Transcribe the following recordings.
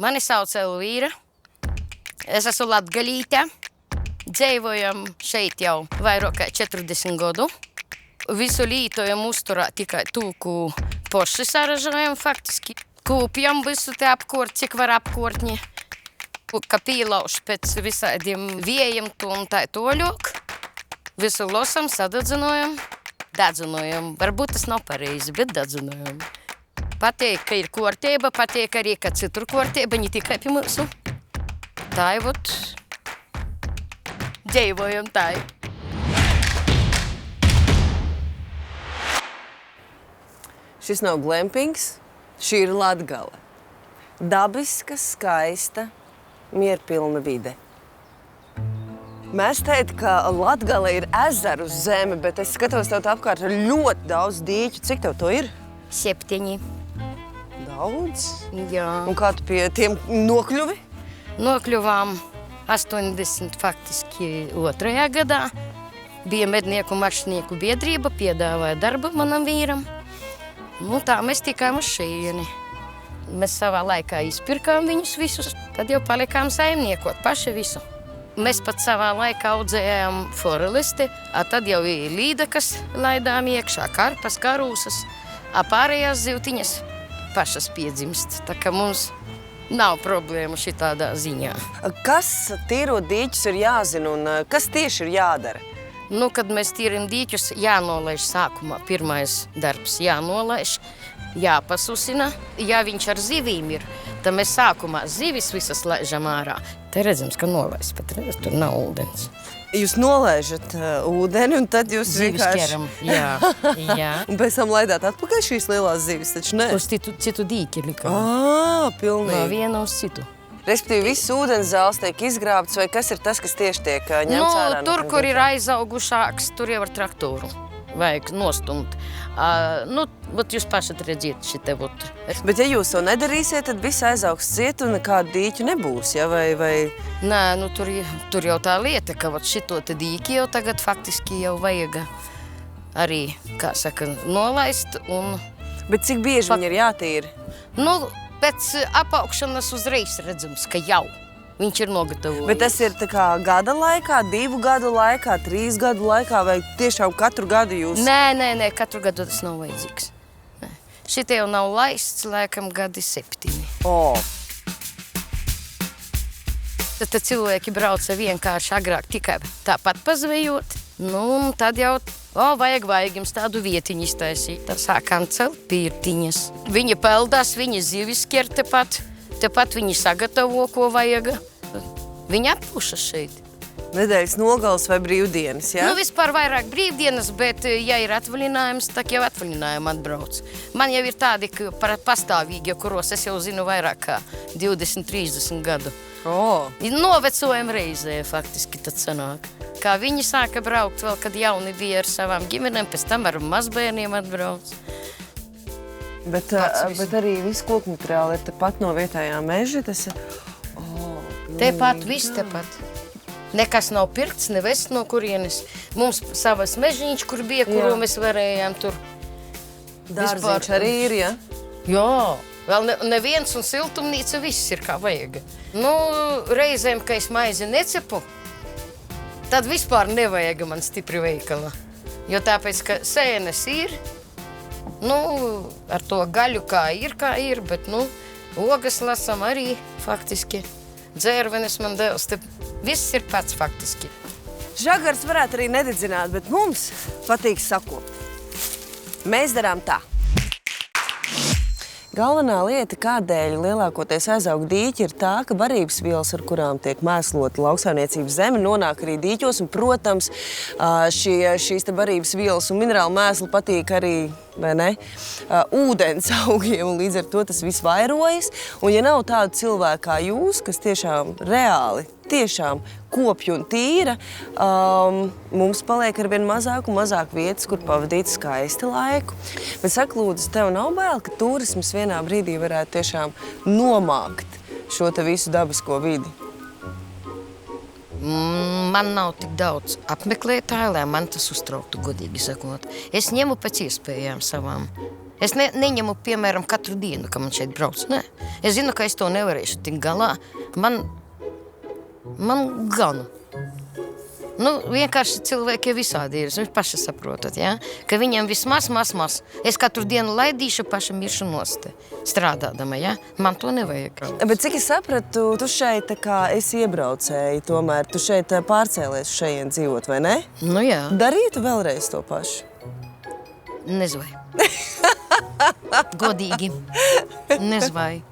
Mani sauc Elvīra. Es esmu latgalīte. Dzīvojam šeit jau vairāk kā 40 gadu. Visu lietojam uzturā tikai tūku poši saražojam faktiski. Kūpjam visu te apkort, cik var apkortņi. Ka pīlauš pēc visādiem vējiem to un tā toļok. Visu losam, sadadzinojam, dadzinojam. Varbūt tas nav pareizi, bet dadzinojam. Pateik, ka ir korteiba, pateik arī, ka citur korteiba, ne tikai pie mūsu. Tā ir vot, dzīvojam tā. Šis nav glampings, šī ir Latgale. Dabiska, skaista, mierpilna vide. Mēs teikt, ka Latgale ir ezeru zeme, bet es skatos tev apkārt ar ļoti daudz dīķu. Cik tev to ir? 7. Daudz? Jā. Un kā tu pie tiem nokļuvi? Nokļuvām 80 faktiski 2. gadā. Bija mednieku maršnieku biedrība, piedāvāja darbu manam vīram. Nu tā mēs tikām uz šejieni. Mēs savā laikā izpirkām viņus visus, tad jau palikām saimniekot paši visu. Mēs pat savā laikā audzējām forelisti, tad jau ir līdekas laidām iekšā, karpas, karūsas, pārējās zivtiņas pašas piedzimst. Tā kā mums nav problēmu šitādā ziņā. Kas tīrot dīķus ir jāzina un kas tieši ir jādara? Nu, kad mēs tīrim dīķus, jānolaiž sākumā. Pirmais darbs jānolaiž, jāpasusina. Ja viņš ar zivīm ir, tad mēs sākumā zivis visas laižam ārā. Te redzams, ka nolaiž, pat redz, tur nav ūdens. Jūs nolaižat ūdeni un tad jūs Zivis ķeram, jā. Un pēc tam laidāt atpakaļ šīs lielās zivis, taču ne? Uz citu dīķi likām. Pilnīgi. No viena uz citu. Respektīvi, viss ūdens zāles tiek izgrābts, vai kas ir tas, kas tieši tiek ņemts ārā? Tur, kur ir aizaugušāks, tur jau ar traktoru vajag nostumt. Vat jūs pašat redziet šite vot. Bet ja jūs to nedarīsiet, tad viss aizaugs ciet un nekādu dīķu nebūs, ja? Vai... Nē, tur jau tā lieta, ka vat šito te dīķi jau tagad faktiski jau vajag arī, kā saka, nolaist un... Bet cik bieži viņi ir jātīri? Pēc apaugšanas uzreiz redzams, ka jau viņš ir nogatavojies. Bet tas ir tā kā gada laikā, 2 gadu laikā, 3 gadu laikā, vai tiešām katru gadu jūs... Nē, katru gadu tas nav vajadzīgs. Šitie jau nav laists, laikam gadi 7. Tad cilvēki brauca vienkārši agrāk tikai tāpat pazvejot. Un tad jau, vajag jums tādu vietiņu iztaisīt. Tā sākām celt pirtiņas. Viņi peldās, viņi zivis ķer tepat viņi sagatavo, ko vajag. Viņi atpūšas šeit. Nedēļas nogales vai brīvdienas, jā? Vispār vairāk brīvdienas, bet ja ir atvaļinājums, tak jau atvaļinājumu atbrauc. Man jau ir tādi pastāvīgi, kuros es jau zinu vairāk kā 20-30 gadu. Novecojam reizē faktiski tad sanāk. Kā viņi sāka braukt vēl, kad jauni bija ar savām ģimenēm, pēc tam ar mazbērniem atbrauc. Bet arī viss kokmateriāli ir tepat no vietējā meža, tas ir... Tepat, viss tepat. Nekas nav pirkts, nevests no kurienes. Mums savas mežiņš, kur bija, kuru mēs varējām tur. Dārziņš arī ir, ja? Jā, vēl neviens un siltumnīca viss ir kā vajag. Reizēm, ka es maizi necepu, tad vispār nevajag man stipri veikala. Jo tāpēc, ka sēnes ir, ar to gaļu kā ir, bet, ogas lasam arī faktiski. Dzērvenes man devs, te viss ir pats faktiski. Žagars varētu arī nededzināt, bet mums patīk sakopt. Mēs darām tā. Galvenā lieta, kādēļ lielākoties aizaug dīķi, ir tā, ka barības vielas, ar kurām tiek mēslota lauksaimniecības zeme, nonāk arī dīķos, un, protams, šīs te barības vielas un minerālu mēsli patīk arī, vai ne, ūdens augiem, un līdz ar to tas viss vairojas. Un ja nav tādu cilvēku kā jūs, kas tiešām reāli, kopja un tīra, mums paliek arvien mazāk un mazāk vietas, kur pavadīt skaisti laiku. Bet saka, lūdzu, tev nav bail, ka turisms vienā brīdī varētu tiešām nomākt šo te visu dabisko vidi? Man nav tik daudz apmeklētāju, lai man tas uztrauktu, godīgi sakot. Es ņemu pēc iespējām savām. Es neņemu, piemēram, katru dienu, ka man šeit brauc. Nē. Es zinu, ka es to nevarēšu tik galā. Man ganu. Vienkārši cilvēki ir visādi ir. Jūs paši saprotat, ja? Ka viņiem vismaz. Es katru dienu laidīšu paša miršu nost strādādama, ja? Man to nevajag. Bet cik es sapratu, tu šeit tā kā esi iebraucēji, tomēr tu šeit pārcēlies šeit dzīvot, vai ne? Nu jā. Darītu vēlreiz to pašu? Nezvai. Godīgi. Nezvai.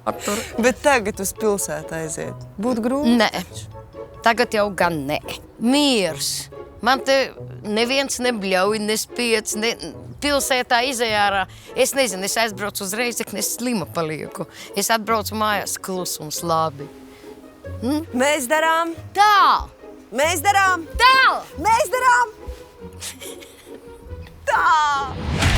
Bet tagad uz pilsētu aiziet. Būtu grūti? Nē. Tagad jau gan nē. Miers. Man te neviens nebļauj, nespiec, pilsētā izējārā. Es nezinu, es aizbraucu uz Reizekni, es slima palieku. Es atbraucu mājās, klusums, labi. Mēs darām! Tā! Mēs darām! Tā! Mēs darām! Tā!